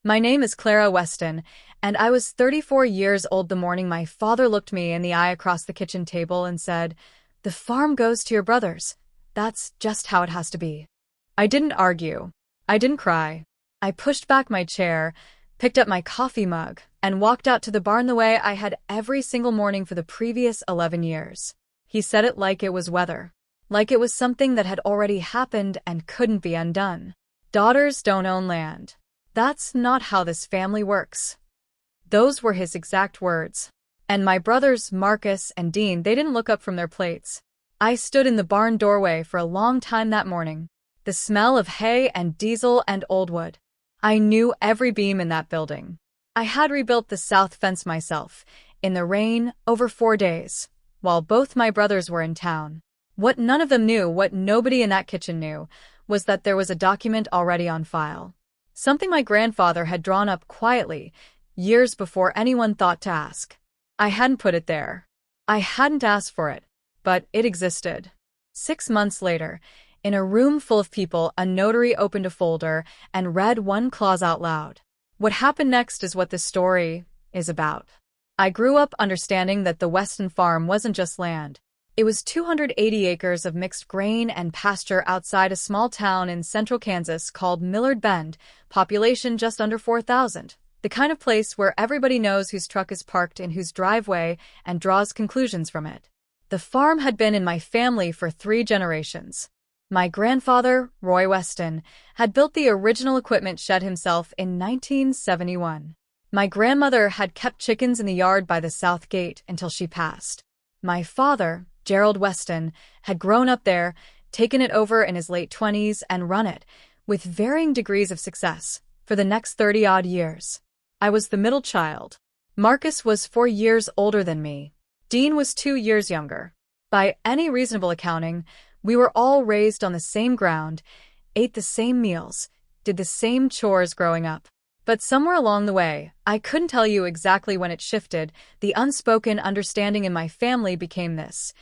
My name is Clara Weston, and I was 34 years old the morning my father looked me in the eye across the kitchen table and said, "The farm goes to your brothers. That's just how it has to be." I didn't argue. I didn't cry. I pushed back my chair, picked up my coffee mug, and walked out to the barn the way I had every single morning for the previous 11 years. He said it like it was weather, like it was something that had already happened and couldn't be undone. Daughters don't own land. That's not how this family works. Those were his exact words. And my brothers, Marcus and Dean, they didn't look up from their plates. I stood in the barn doorway for a long time that morning. The smell of hay and diesel and old wood. I knew every beam in that building. I had rebuilt the south fence myself, in the rain, over 4 days, while both my brothers were in town. What none of them knew, what nobody in that kitchen knew, was that there was a document already on file. Something my grandfather had drawn up quietly, years before anyone thought to ask. I hadn't put it there. I hadn't asked for it, but it existed. 6 months later, in a room full of people, a notary opened a folder and read one clause out loud. What happened next is what this story is about. I grew up understanding that the Weston farm wasn't just land. It was 280 acres of mixed grain and pasture outside a small town in central Kansas called Millard Bend, population just under 4,000. The kind of place where everybody knows whose truck is parked in whose driveway and draws conclusions from it. The farm had been in my family for 3 generations. My grandfather, Roy Weston, had built the original equipment shed himself in 1971. My grandmother had kept chickens in the yard by the south gate until she passed. My father, Gerald Weston, had grown up there, taken it over in his late 20s, and run it, with varying degrees of success, for the next 30-odd years. I was the middle child. Marcus was 4 years older than me. Dean was 2 years younger. By any reasonable accounting, we were all raised on the same ground, ate the same meals, did the same chores growing up. But somewhere along the way, I couldn't tell you exactly when it shifted, the unspoken understanding in my family became this: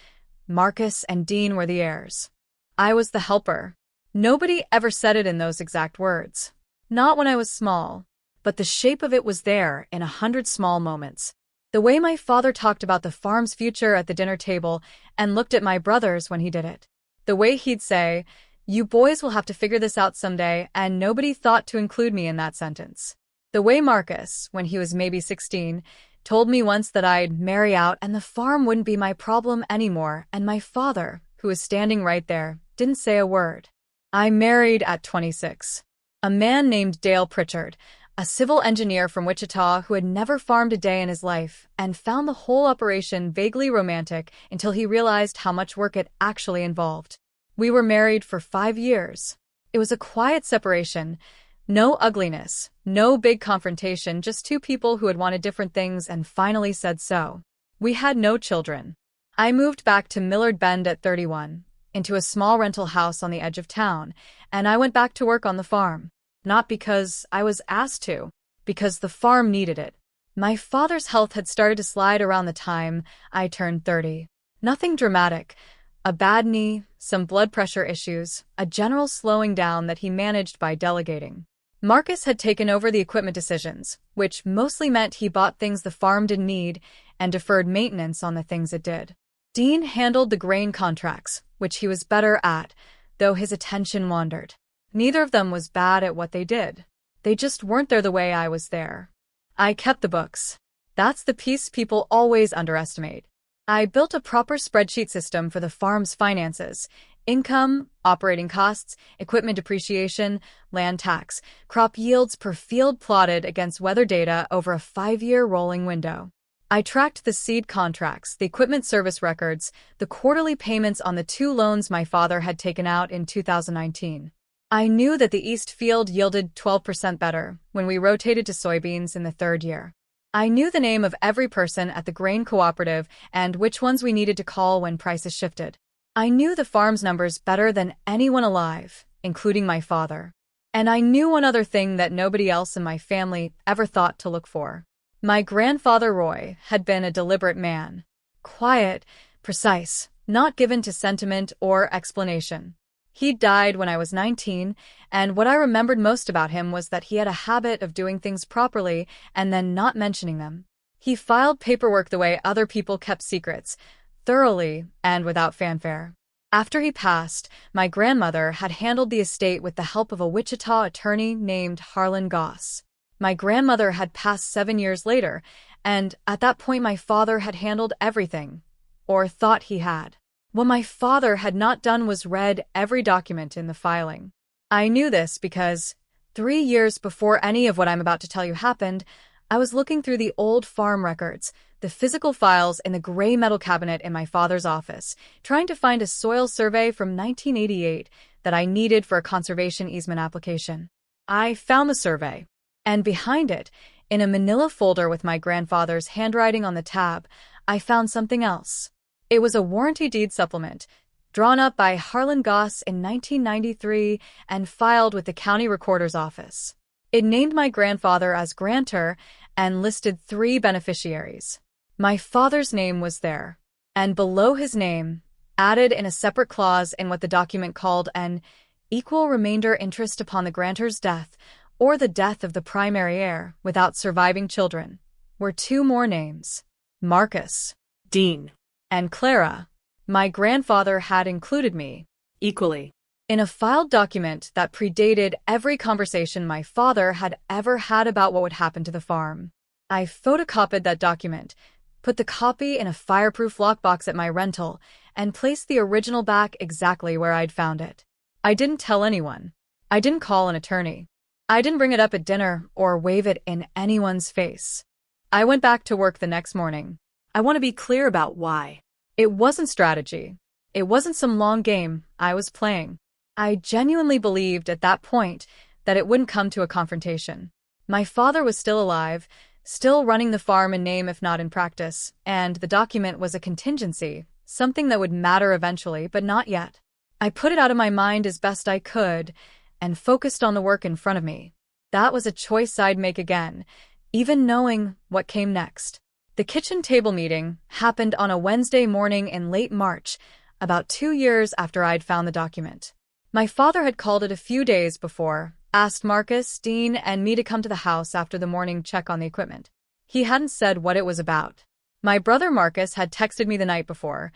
Marcus and Dean were the heirs. I was the helper. Nobody ever said it in those exact words. Not when I was small. But the shape of it was there in 100 small moments. The way my father talked about the farm's future at the dinner table and looked at my brothers when he did it. The way he'd say, "You boys will have to figure this out someday," and nobody thought to include me in that sentence. The way Marcus, when he was maybe 16, told me once that I'd marry out and the farm wouldn't be my problem anymore, and my father, who was standing right there, didn't say a word. I married at 26. A man named Dale Pritchard, a civil engineer from Wichita who had never farmed a day in his life and found the whole operation vaguely romantic until he realized how much work it actually involved. We were married for 5 years. It was a quiet separation. No ugliness, no big confrontation, just 2 people who had wanted different things and finally said so. We had no children. I moved back to Millard Bend at 31, into a small rental house on the edge of town, and I went back to work on the farm. Not because I was asked to, because the farm needed it. My father's health had started to slide around the time I turned 30. Nothing dramatic. A bad knee, some blood pressure issues, a general slowing down that he managed by delegating. Marcus had taken over the equipment decisions, which mostly meant he bought things the farm didn't need and deferred maintenance on the things it did. Dean handled the grain contracts, which he was better at, though his attention wandered. Neither of them was bad at what they did. They just weren't there the way I was there. I kept the books. That's the piece people always underestimate. I built a proper spreadsheet system for the farm's finances: income, operating costs, equipment depreciation, land tax, crop yields per field plotted against weather data over a 5-year rolling window. I tracked the seed contracts, the equipment service records, the quarterly payments on the 2 loans my father had taken out in 2019. I knew that the east field yielded 12% better when we rotated to soybeans in the 3rd year. I knew the name of every person at the grain cooperative and which ones we needed to call when prices shifted. I knew the farm's numbers better than anyone alive, including my father. And I knew one other thing that nobody else in my family ever thought to look for. My grandfather Roy had been a deliberate man. Quiet, precise, not given to sentiment or explanation. He died when I was 19, and what I remembered most about him was that he had a habit of doing things properly and then not mentioning them. He filed paperwork the way other people kept secrets, thoroughly and without fanfare. After he passed, my grandmother had handled the estate with the help of a Wichita attorney named Harlan Goss. My grandmother had passed 7 years later, and at that point my father had handled everything, or thought he had. What my father had not done was read every document in the filing. I knew this because 3 years before any of what I'm about to tell you happened, I was looking through the old farm records, the physical files in the gray metal cabinet in my father's office, trying to find a soil survey from 1988 that I needed for a conservation easement application. I found the survey, and behind it, in a manila folder with my grandfather's handwriting on the tab, I found something else. It was a warranty deed supplement, drawn up by Harlan Goss in 1993 and filed with the county recorder's office. It named my grandfather as grantor and listed 3 beneficiaries. My father's name was there, and below his name, added in a separate clause in what the document called an equal remainder interest upon the grantor's death or the death of the primary heir without surviving children, were 2 more names: Marcus, Dean, and Clara. My grandfather had included me equally in a filed document that predated every conversation my father had ever had about what would happen to the farm. I photocopied that document, put the copy in a fireproof lockbox at my rental, and placed the original back exactly where I'd found it. I didn't tell anyone. I didn't call an attorney. I didn't bring it up at dinner or wave it in anyone's face. I went back to work the next morning. I want to be clear about why. It wasn't strategy. It wasn't some long game I was playing. I genuinely believed at that point that it wouldn't come to a confrontation. My father was still alive, still running the farm in name if not in practice, and the document was a contingency, something that would matter eventually, but not yet. I put it out of my mind as best I could and focused on the work in front of me. That was a choice I'd make again, even knowing what came next. The kitchen table meeting happened on a Wednesday morning in late March, about 2 years after I'd found the document. My father had called it a few days before, asked Marcus, Dean, and me to come to the house after the morning check on the equipment. He hadn't said what it was about. My brother Marcus had texted me the night before.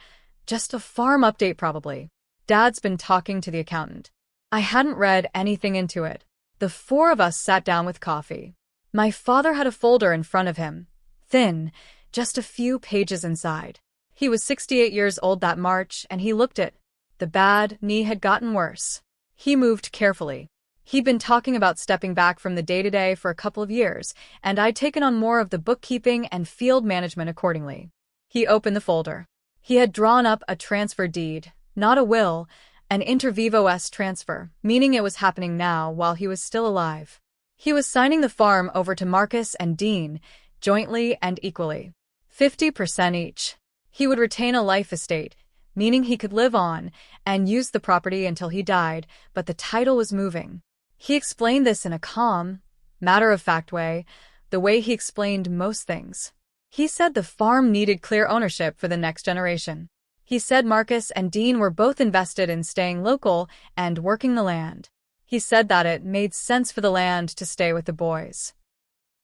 Just a farm update probably. Dad's been talking to the accountant. I hadn't read anything into it. The 4 of us sat down with coffee. My father had a folder in front of him, thin, just a few pages inside. He was 68 years old that March, and he looked it. The bad knee had gotten worse. He moved carefully. He'd been talking about stepping back from the day-to-day for a couple of years, and I'd taken on more of the bookkeeping and field management accordingly. He opened the folder. He had drawn up a transfer deed, not a will, an inter vivos transfer, meaning it was happening now while he was still alive. He was signing the farm over to Marcus and Dean, jointly and equally, 50% each. He would retain a life estate, meaning he could live on and use the property until he died, but the title was moving. He explained this in a calm, matter-of-fact way, the way he explained most things. He said the farm needed clear ownership for the next generation. He said Marcus and Dean were both invested in staying local and working the land. He said that it made sense for the land to stay with the boys.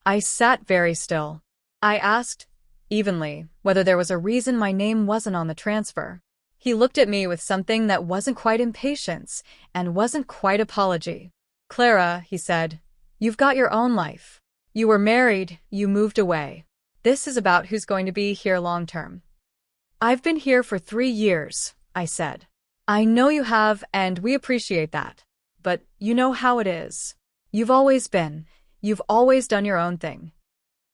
I sat very still. I asked, evenly, whether there was a reason my name wasn't on the transfer. He looked at me with something that wasn't quite impatience and wasn't quite apology. Clara, he said, you've got your own life. You were married, you moved away. This is about who's going to be here long term. I've been here for 3 years, I said. I know you have, and we appreciate that. But you know how it is. You've always done your own thing.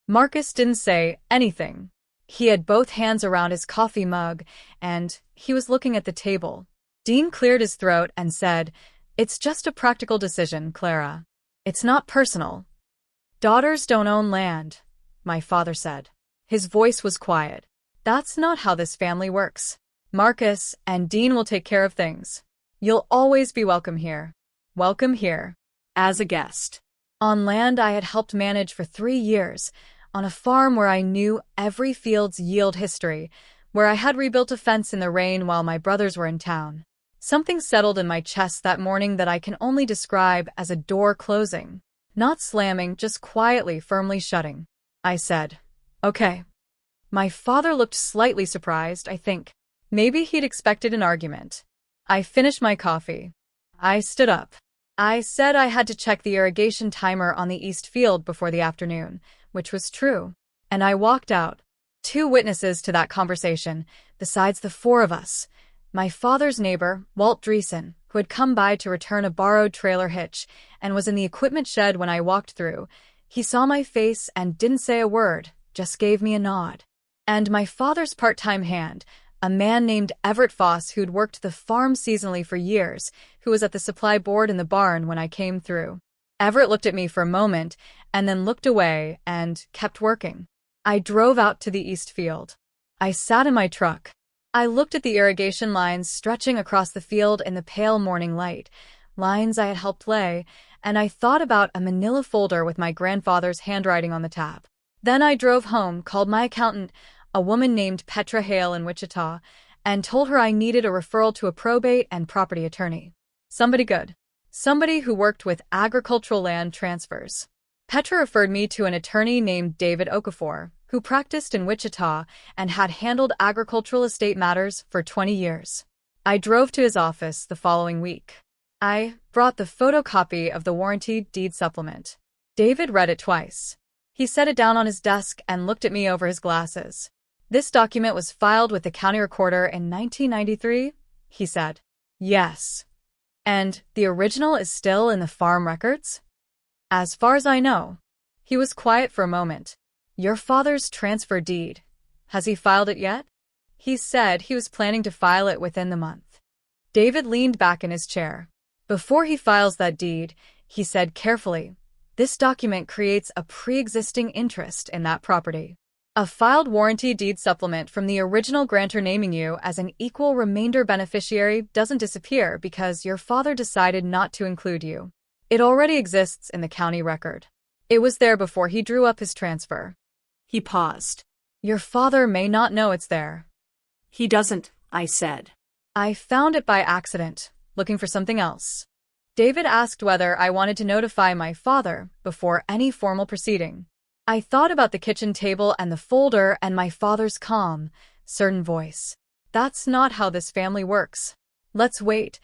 Marcus didn't say anything. He had both hands around his coffee mug, and he was looking at the table. Dean cleared his throat and said, "It's just a practical decision, Clara. It's not personal." "Daughters don't own land," my father said. His voice was quiet. "That's not how this family works. Marcus and Dean will take care of things. You'll always be welcome here. Welcome here. As a guest. On land I had helped manage for 3 years, on a farm where I knew every field's yield history, where I had rebuilt a fence in the rain while my brothers were in town. Something settled in my chest that morning that I can only describe as a door closing. Not slamming, just quietly, firmly shutting. I said, "Okay." My father looked slightly surprised, I think. Maybe he'd expected an argument. I finished my coffee. I stood up. I said I had to check the irrigation timer on the east field before the afternoon, which was true. And I walked out. 2 witnesses to that conversation, besides the 4 of us. My father's neighbor, Walt Dreesen, who had come by to return a borrowed trailer hitch and was in the equipment shed when I walked through. He saw my face and didn't say a word, just gave me a nod. And my father's part-time hand, a man named Everett Foss who'd worked the farm seasonally for years, who was at the supply board in the barn when I came through. Everett looked at me for a moment and then looked away and kept working. I drove out to the east field. I sat in my truck. I looked at the irrigation lines stretching across the field in the pale morning light, lines I had helped lay, and I thought about a manila folder with my grandfather's handwriting on the tab. Then I drove home, called my accountant, a woman named Petra Hale in Wichita, and told her I needed a referral to a probate and property attorney. Somebody good. Somebody who worked with agricultural land transfers. Petra referred me to an attorney named David Okafor, who practiced in Wichita and had handled agricultural estate matters for 20 years. I drove to his office the following week. I brought the photocopy of the warranty deed supplement. David read it twice. He set it down on his desk and looked at me over his glasses. "This document was filed with the county recorder in 1993, he said. "Yes." "And the original is still in the farm records?" "As far as I know." He was quiet for a moment. "Your father's transfer deed. Has he filed it yet?" "He said he was planning to file it within the month." David leaned back in his chair. "Before he files that deed," he said carefully, "this document creates a pre-existing interest in that property. A filed warranty deed supplement from the original grantor naming you as an equal remainder beneficiary doesn't disappear because your father decided not to include you. It already exists in the county record. It was there before he drew up his transfer." He paused. "Your father may not know it's there." "He doesn't," I said. "I found it by accident, looking for something else." David asked whether I wanted to notify my father before any formal proceeding. I thought about the kitchen table and the folder and my father's calm, certain voice. "That's not how this family works. Let's wait,"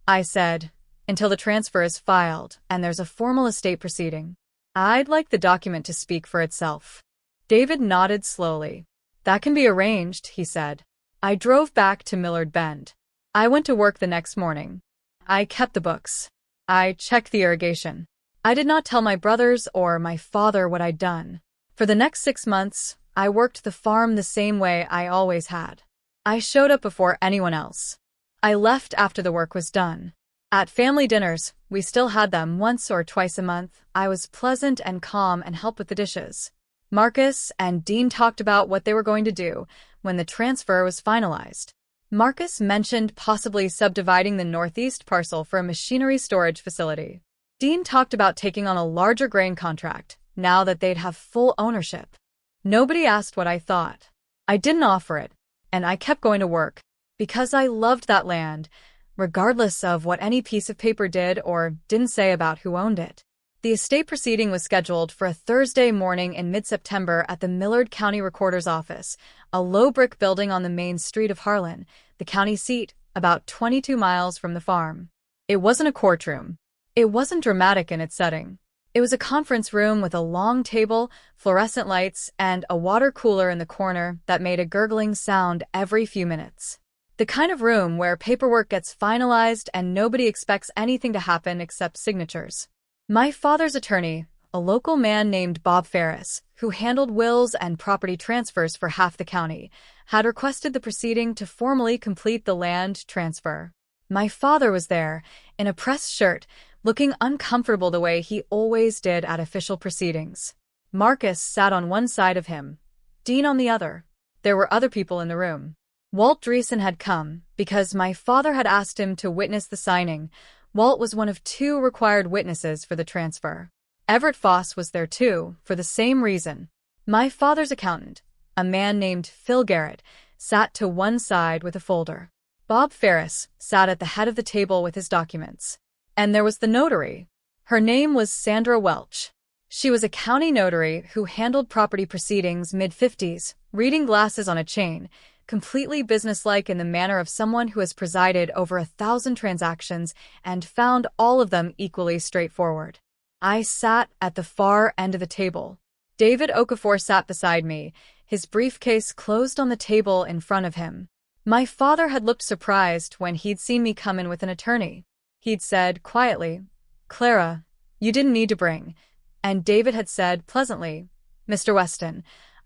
I said, "until the transfer is filed and there's a formal estate proceeding. I'd like the document to speak for itself." David nodded slowly. "That can be arranged," he said. I drove back to Millard Bend. I went to work the next morning. I kept the books. I checked the irrigation. I did not tell my brothers or my father what I'd done. For the next 6 months, I worked the farm the same way I always had. I showed up before anyone else. I left after the work was done. At family dinners, we still had them once or twice a month. I was pleasant and calm and helped with the dishes. Marcus and Dean talked about what they were going to do when the transfer was finalized. Marcus mentioned possibly subdividing the northeast parcel for a machinery storage facility. Dean talked about taking on a larger grain contract, now that they'd have full ownership. Nobody asked what I thought. I didn't offer it, and I kept going to work, because I loved that land, regardless of what any piece of paper did or didn't say about who owned it. The estate proceeding was scheduled for a Thursday morning in mid-September at the Millard County Recorder's Office, a low brick building on the main street of Harlan, the county seat, about 22 miles from the farm. It wasn't a courtroom. It wasn't dramatic in its setting. It was a conference room with a long table, fluorescent lights, and a water cooler in the corner that made a gurgling sound every few minutes. The kind of room where paperwork gets finalized and nobody expects anything to happen except signatures. My father's attorney, a local man named Bob Ferris, who handled wills and property transfers for half the county, had requested the proceeding to formally complete the land transfer. My father was there, in a press shirt, looking uncomfortable the way he always did at official proceedings. Marcus sat on one side of him, Dean on the other. There were other people in the room. Walt Dreesen had come, because my father had asked him to witness the signing. Walt was one of 2 required witnesses for the transfer. Everett Foss was there too, for the same reason. My father's accountant, a man named Phil Garrett, sat to one side with a folder. Bob Ferris sat at the head of the table with his documents. And there was the notary. Her name was Sandra Welch. She was a county notary who handled property proceedings mid-50s, reading glasses on a chain, completely businesslike in the manner of someone who has presided over 1,000 transactions and found all of them equally straightforward. I sat at the far end of the table. David Okafor sat beside me, his briefcase closed on the table in front of him. My father had looked surprised when he'd seen me come in with an attorney. He'd said quietly, "Clara, you didn't need to bring." And David had said pleasantly, "Mr. Weston,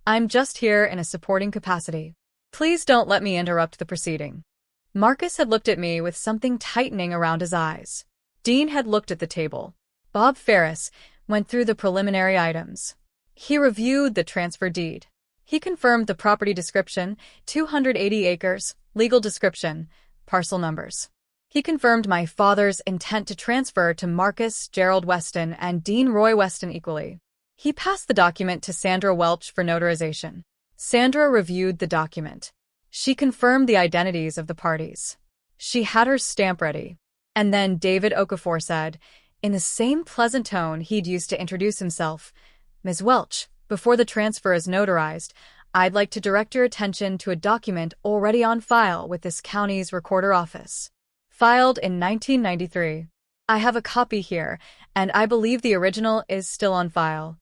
I'm just here in a supporting capacity. Please don't let me interrupt the proceeding." Marcus had looked at me with something tightening around his eyes. Dean had looked at the table. Bob Ferris went through the preliminary items. He reviewed the transfer deed. He confirmed the property description, 280 acres, legal description, parcel numbers. He confirmed my father's intent to transfer to Marcus Gerald Weston and Dean Roy Weston equally. He passed the document to Sandra Welch for notarization. Sandra reviewed the document. She confirmed the identities of the parties. She had her stamp ready. And then David Okafor said, in the same pleasant tone he'd used to introduce himself, "Ms. Welch, before the transfer is notarized, I'd like to direct your attention to a document already on file with this county's recorder office. Filed in 1993. I have a copy here, and I believe the original is still on file."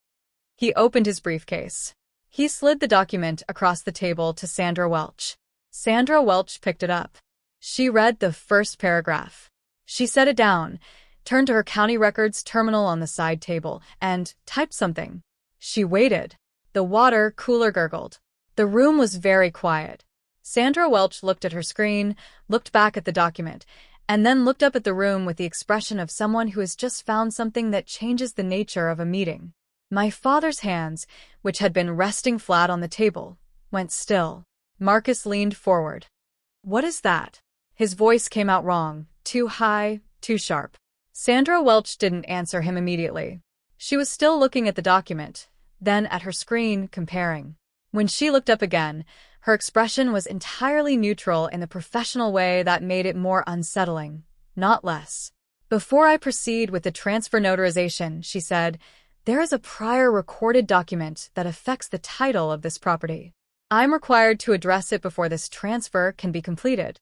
He opened his briefcase. He slid the document across the table to Sandra Welch. Sandra Welch picked it up. She read the first paragraph. She set it down, turned to her county records terminal on the side table, and typed something. She waited. The water cooler gurgled. The room was very quiet. Sandra Welch looked at her screen, looked back at the document, and then looked up at the room with the expression of someone who has just found something that changes the nature of a meeting. My father's hands, which had been resting flat on the table, went still. Marcus leaned forward. "What is that?" His voice came out wrong, too high, too sharp. Sandra Welch didn't answer him immediately. She was still looking at the document, then at her screen, comparing. When she looked up again, her expression was entirely neutral in the professional way that made it more unsettling, not less. "Before I proceed with the transfer notarization," she said, "there is a prior recorded document that affects the title of this property. I'm required to address it before this transfer can be completed."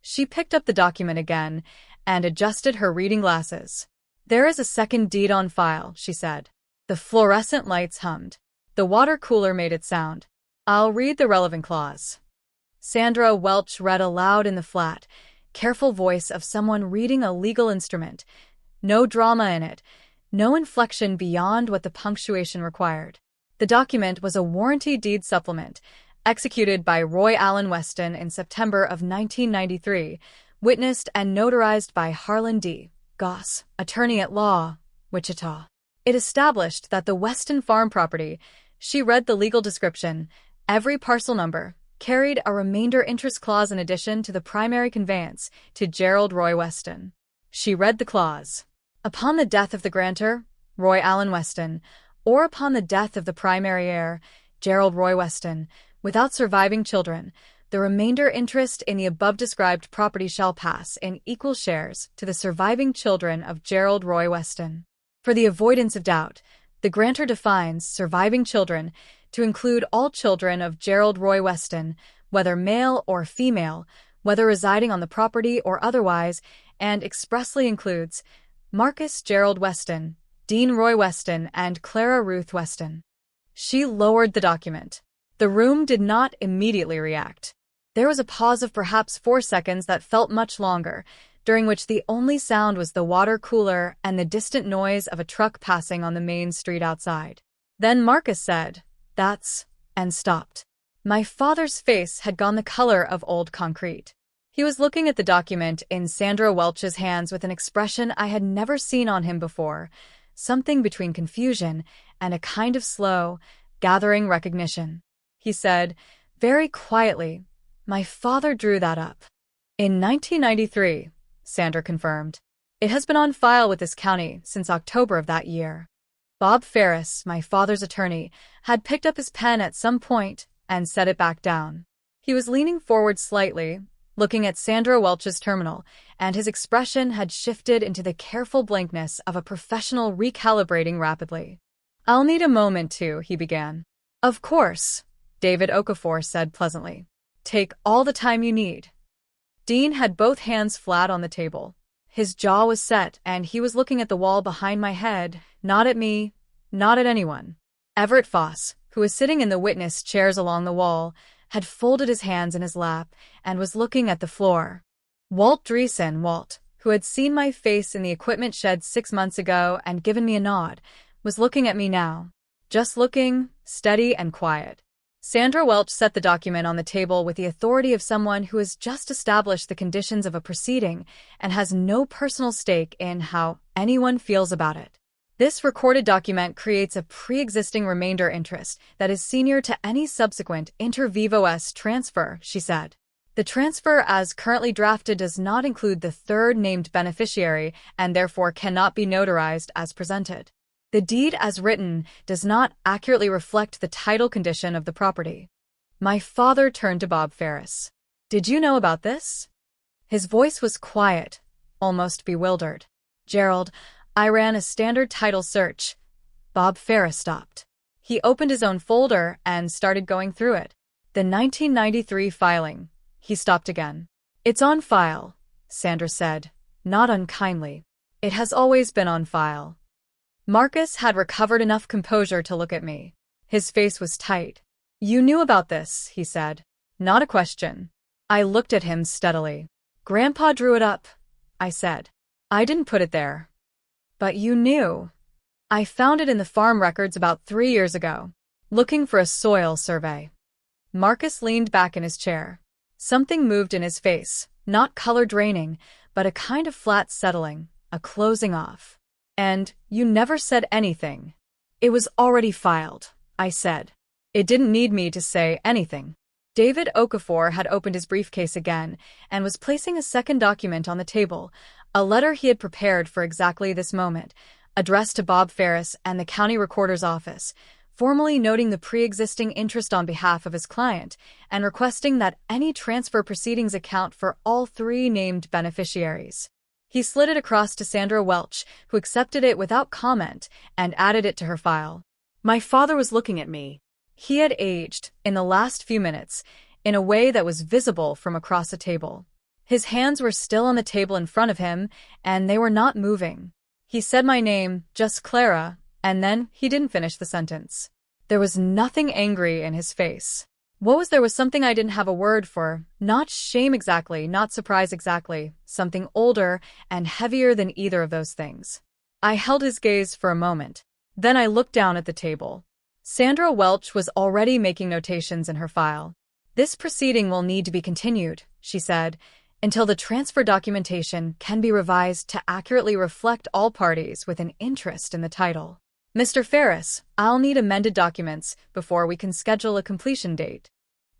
She picked up the document again and adjusted her reading glasses. "There is a second deed on file," she said. The fluorescent lights hummed. The water cooler made it sound. "I'll read the relevant clause." Sandra Welch read aloud in the flat, careful voice of someone reading a legal instrument. No drama in it, no inflection beyond what the punctuation required. The document was a warranty deed supplement, executed by Roy Allen Weston in September of 1993, witnessed and notarized by Harlan D. Goss, attorney at law, Wichita. It established that the Weston farm property, she read the legal description, every parcel number, carried a remainder interest clause in addition to the primary conveyance to Gerald Roy Weston. She read the clause. Upon the death of the grantor, Roy Allen Weston, or upon the death of the primary heir, Gerald Roy Weston, without surviving children, the remainder interest in the above-described property shall pass in equal shares to the surviving children of Gerald Roy Weston. For the avoidance of doubt, the grantor defines surviving children to include all children of Gerald Roy Weston, whether male or female, whether residing on the property or otherwise, and expressly includes Marcus Gerald Weston, Dean Roy Weston, and Clara Ruth Weston. She lowered the document. The room did not immediately react. There was a pause of perhaps 4 seconds that felt much longer, during which the only sound was the water cooler and the distant noise of a truck passing on the main street outside. Then Marcus said, "That's," and stopped. My father's face had gone the color of old concrete. He was looking at the document in Sandra Welch's hands with an expression I had never seen on him before, something between confusion and a kind of slow, gathering recognition. He said, very quietly, "My father drew that up." "In 1993, Sandra confirmed. "It has been on file with this county since October of that year." Bob Ferris, my father's attorney, had picked up his pen at some point and set it back down. He was leaning forward slightly, looking at Sandra Welch's terminal, and his expression had shifted into the careful blankness of a professional recalibrating rapidly. "I'll need a moment to," he began. "Of course," David Okafor said pleasantly. "Take all the time you need." Dean had both hands flat on the table. His jaw was set, and he was looking at the wall behind my head, not at me, not at anyone. Everett Foss, who was sitting in the witness chairs along the wall, had folded his hands in his lap and was looking at the floor. Walt Dreesen, who had seen my face in the equipment shed 6 months ago and given me a nod, was looking at me now. Just looking, steady and quiet. Sandra Welch set the document on the table with the authority of someone who has just established the conditions of a proceeding and has no personal stake in how anyone feels about it. This recorded document creates a pre-existing remainder interest that is senior to any subsequent inter vivos transfer, she said. The transfer as currently drafted does not include the third named beneficiary and therefore cannot be notarized as presented. The deed as written does not accurately reflect the title condition of the property. My father turned to Bob Ferris. "Did you know about this?" His voice was quiet, almost bewildered. "Gerald, I ran a standard title search." Bob Ferris stopped. He opened his own folder and started going through it. "The 1993 filing." He stopped again. "It's on file," Sandra said, not unkindly. "It has always been on file." Marcus had recovered enough composure to look at me. His face was tight. "You knew about this," he said. "Not a question." I looked at him steadily. "Grandpa drew it up," I said. "I didn't put it there." "But you knew." "I found it in the farm records about 3 years ago, looking for a soil survey." Marcus leaned back in his chair. Something moved in his face, not color draining, but a kind of flat settling, a closing off. "And you never said anything." "It was already filed," I said. It didn't need me to say anything. David Okafor had opened his briefcase again and was placing a second document on the table, a letter he had prepared for exactly this moment, addressed to Bob Ferris and the county recorder's office, formally noting the pre-existing interest on behalf of his client and requesting that any transfer proceedings account for all 3 named beneficiaries. He slid it across to Sandra Welch, who accepted it without comment and added it to her file. My father was looking at me. He had aged, in the last few minutes, in a way that was visible from across the table. His hands were still on the table in front of him, and they were not moving. He said my name, just Clara, and then he didn't finish the sentence. There was nothing angry in his face. What was there was something I didn't have a word for, not shame exactly, not surprise exactly, something older and heavier than either of those things. I held his gaze for a moment. Then I looked down at the table. Sandra Welch was already making notations in her file. "This proceeding will need to be continued," she said, "until the transfer documentation can be revised to accurately reflect all parties with an interest in the title. Mr. Ferris, I'll need amended documents before we can schedule a completion date."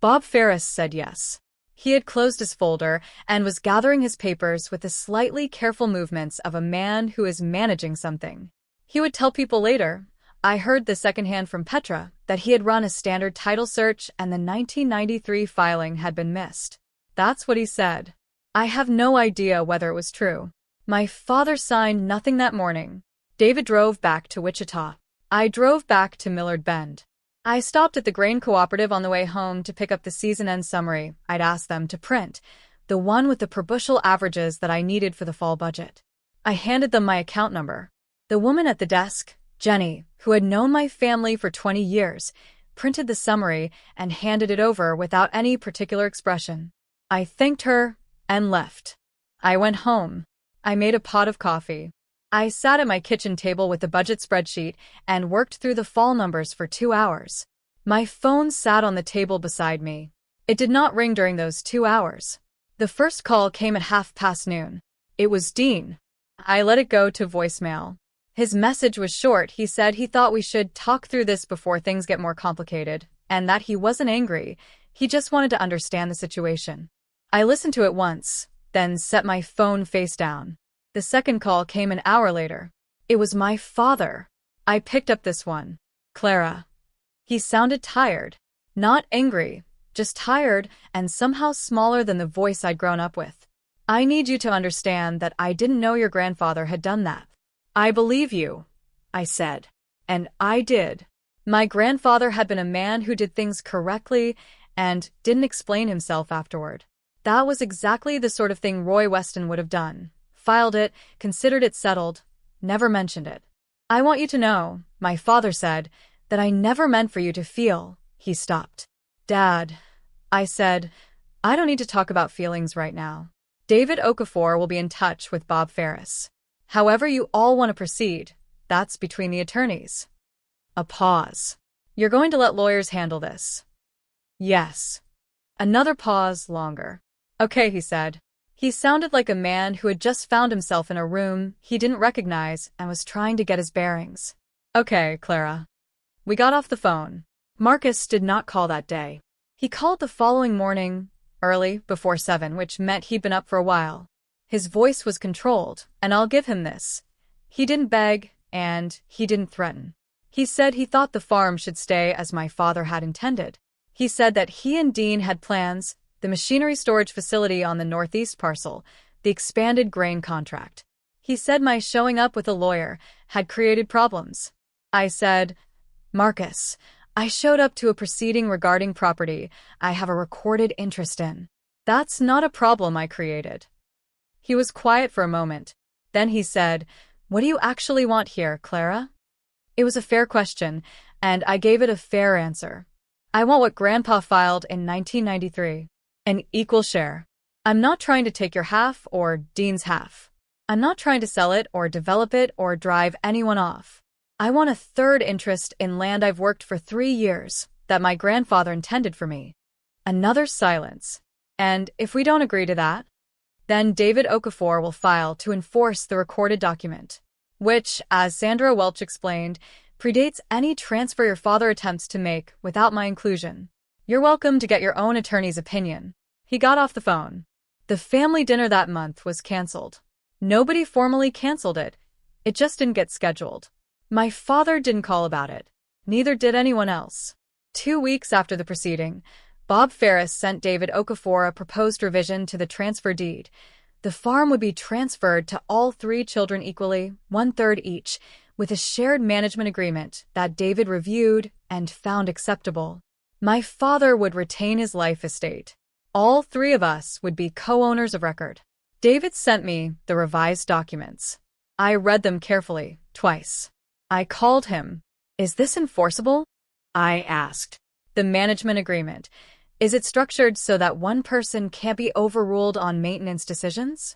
Bob Ferris said yes. He had closed his folder and was gathering his papers with the slightly careful movements of a man who is managing something. He would tell people later. I heard this secondhand from Petra that he had run a standard title search and the 1993 filing had been missed. That's what he said. I have no idea whether it was true. My father signed nothing that morning. David drove back to Wichita. I drove back to Millard Bend. I stopped at the grain cooperative on the way home to pick up the season-end summary I'd asked them to print, the one with the per-bushel averages that I needed for the fall budget. I handed them my account number. The woman at the desk, Jenny, who had known my family for 20 years, printed the summary and handed it over without any particular expression. I thanked her and left. I went home. I made a pot of coffee. I sat at my kitchen table with the budget spreadsheet and worked through the fall numbers for 2 hours. My phone sat on the table beside me. It did not ring during those 2 hours. The first call came at noon. It was Dean. I let it go to voicemail. His message was short. He said he thought we should talk through this before things get more complicated, and that he wasn't angry. He just wanted to understand the situation. I listened to it once, then set my phone face down. The second call came an hour later. It was my father. I picked up this one. "Clara." He sounded tired. Not angry, just tired and somehow smaller than the voice I'd grown up with. I need you to understand that I didn't know your grandfather had done that. I believe you, I said. And I did. My grandfather had been a man who did things correctly and didn't explain himself afterward. That was exactly the sort of thing Roy Weston would have done. Filed it, considered it settled, never mentioned it. I want you to know, my father said, that I never meant for you to feel. He stopped. Dad, I said, I don't need to talk about feelings right now. David Okafor will be in touch with Bob Ferris. However you all want to proceed, that's between the attorneys. A pause. You're going to let lawyers handle this? Yes. Another pause, longer. Okay, he said. He sounded like a man who had just found himself in a room he didn't recognize and was trying to get his bearings. Okay, Clara. We got off the phone. Marcus did not call that day. He called the following morning, early, before 7, which meant he'd been up for a while. His voice was controlled, and I'll give him this. He didn't beg, and he didn't threaten. He said he thought the farm should stay as my father had intended. He said that he and Dean had plans, the machinery storage facility on the northeast parcel, the expanded grain contract. He said my showing up with a lawyer had created problems. I said, Marcus, I showed up to a proceeding regarding property I have a recorded interest in. That's not a problem I created. He was quiet for a moment. Then he said, What do you actually want here, Clara? It was a fair question, and I gave it a fair answer. I want what Grandpa filed in 1993. An equal share. I'm not trying to take your half or Dean's half. I'm not trying to sell it or develop it or drive anyone off. I want a third interest in land I've worked for 3 years, that my grandfather intended for me. Another silence. And if we don't agree to that, then David Okafor will file to enforce the recorded document, which, as Sandra Welch explained, predates any transfer your father attempts to make without my inclusion. You're welcome to get your own attorney's opinion. He got off the phone. The family dinner that month was canceled. Nobody formally canceled it. It just didn't get scheduled. My father didn't call about it. Neither did anyone else. 2 weeks after the proceeding, Bob Ferris sent David Okafor a proposed revision to the transfer deed. The farm would be transferred to all 3 children equally, 1/3 each, with a shared management agreement that David reviewed and found acceptable. My father would retain his life estate. All 3 of us would be co-owners of record. David sent me the revised documents. I read them carefully, twice. I called him. Is this enforceable? I asked. The management agreement. Is it structured so that one person can't be overruled on maintenance decisions?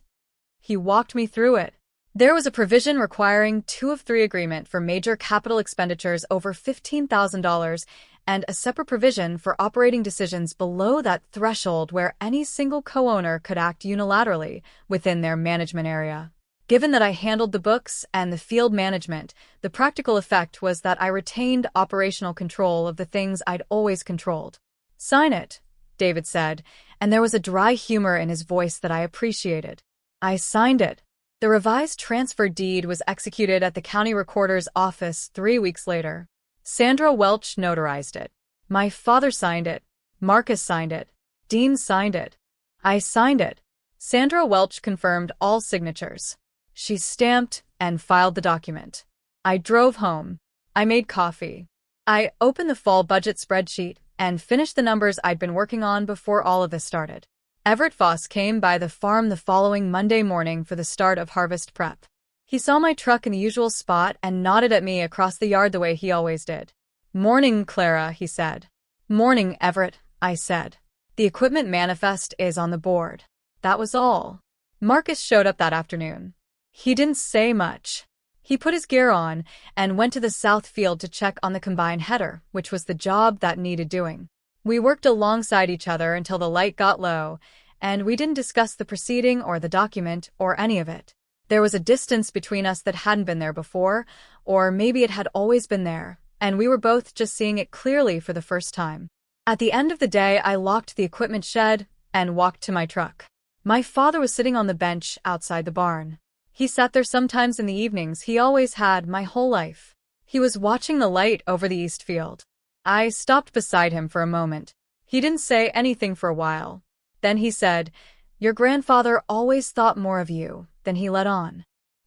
He walked me through it. There was a provision requiring 2 of 3 agreement for major capital expenditures over $15,000 and a separate provision for operating decisions below that threshold where any single co-owner could act unilaterally within their management area. Given that I handled the books and the field management, the practical effect was that I retained operational control of the things I'd always controlled. Sign it, David said, and there was a dry humor in his voice that I appreciated. I signed it. The revised transfer deed was executed at the county recorder's office 3 weeks later. Sandra Welch notarized it. My father signed it. Marcus signed it. Dean signed it. I signed it. Sandra Welch confirmed all signatures. She stamped and filed the document. I drove home. I made coffee. I opened the fall budget spreadsheet and finished the numbers I'd been working on before all of this started. Everett Foss came by the farm the following Monday morning for the start of harvest prep. He saw my truck in the usual spot and nodded at me across the yard the way he always did. Morning, Clara, he said. Morning, Everett, I said. The equipment manifest is on the board. That was all. Marcus showed up that afternoon. He didn't say much. He put his gear on and went to the south field to check on the combine header, which was the job that needed doing. We worked alongside each other until the light got low, and we didn't discuss the proceeding or the document or any of it. There was a distance between us that hadn't been there before, or maybe it had always been there, and we were both just seeing it clearly for the first time. At the end of the day, I locked the equipment shed and walked to my truck. My father was sitting on the bench outside the barn. He sat there sometimes in the evenings. He always had my whole life. He was watching the light over the east field. I stopped beside him for a moment. He didn't say anything for a while. Then he said, "Your grandfather always thought more of you than he let on."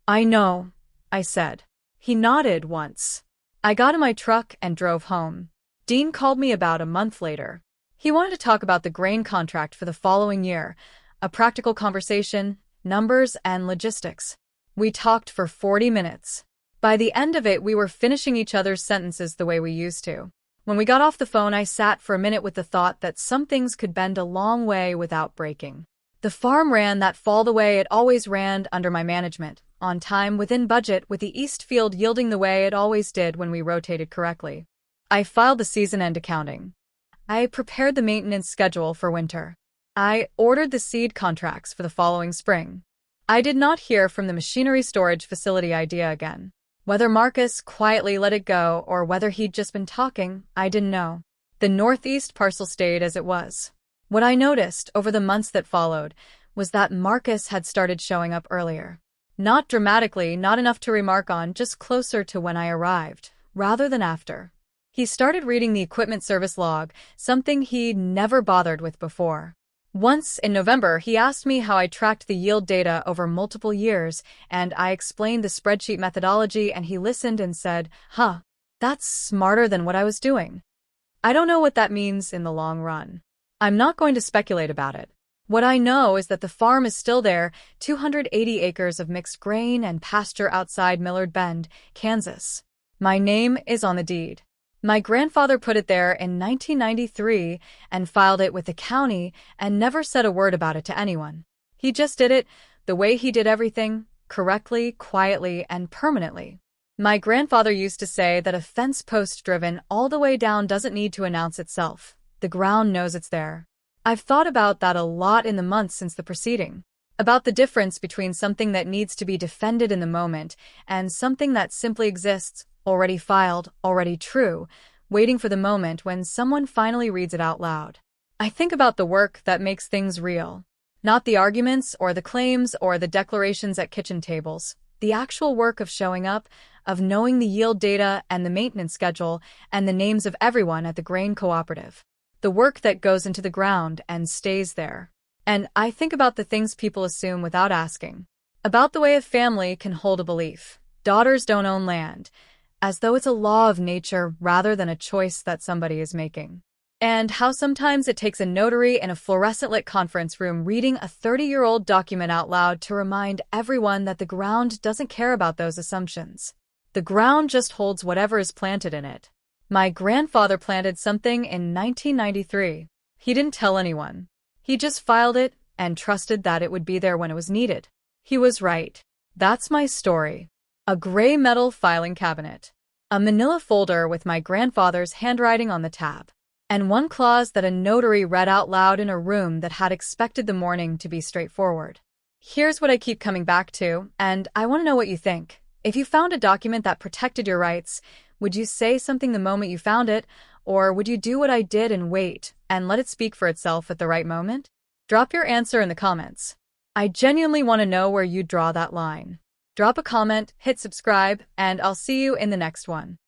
"I know," I said. He nodded once. I got in my truck and drove home. Dean called me about a month later. He wanted to talk about the grain contract for the following year, a practical conversation, numbers, and logistics. We talked for 40 minutes. By the end of it, we were finishing each other's sentences the way we used to. When we got off the phone, I sat for a minute with the thought that some things could bend a long way without breaking. The farm ran that fall the way it always ran under my management, on time, within budget, with the East Field yielding the way it always did when we rotated correctly. I filed the season-end accounting. I prepared the maintenance schedule for winter. I ordered the seed contracts for the following spring. I did not hear from the machinery storage facility idea again. Whether Marcus quietly let it go or whether he'd just been talking, I didn't know. The northeast parcel stayed as it was. What I noticed over the months that followed was that Marcus had started showing up earlier. Not dramatically, not enough to remark on, just closer to when I arrived, rather than after. He started reading the equipment service log, something he'd never bothered with before. Once, in November, he asked me how I tracked the yield data over multiple years, and I explained the spreadsheet methodology, and he listened and said, "Huh, that's smarter than what I was doing." I don't know what that means in the long run. I'm not going to speculate about it. What I know is that the farm is still there, 280 acres of mixed grain and pasture outside Millard Bend, Kansas. My name is on the deed. My grandfather put it there in 1993 and filed it with the county and never said a word about it to anyone. He just did it the way he did everything, correctly, quietly, and permanently. My grandfather used to say that a fence post driven all the way down doesn't need to announce itself. The ground knows it's there. I've thought about that a lot in the months since the proceeding. About the difference between something that needs to be defended in the moment and something that simply exists, already filed, already true, waiting for the moment when someone finally reads it out loud. I think about the work that makes things real. Not the arguments or the claims or the declarations at kitchen tables. The actual work of showing up, of knowing the yield data and the maintenance schedule and the names of everyone at the grain cooperative. The work that goes into the ground and stays there. And I think about the things people assume without asking. About the way a family can hold a belief. Daughters don't own land, as though it's a law of nature rather than a choice that somebody is making. And how sometimes it takes a notary in a fluorescent-lit conference room reading a 30-year-old document out loud to remind everyone that the ground doesn't care about those assumptions. The ground just holds whatever is planted in it. My grandfather planted something in 1993. He didn't tell anyone. He just filed it and trusted that it would be there when it was needed. He was right. That's my story. A gray metal filing cabinet. A manila folder with my grandfather's handwriting on the tab. And one clause that a notary read out loud in a room that had expected the morning to be straightforward. Here's what I keep coming back to, and I want to know what you think. If you found a document that protected your rights, would you say something the moment you found it, or would you do what I did and wait and let it speak for itself at the right moment? Drop your answer in the comments. I genuinely want to know where you draw that line. Drop a comment, hit subscribe, and I'll see you in the next one.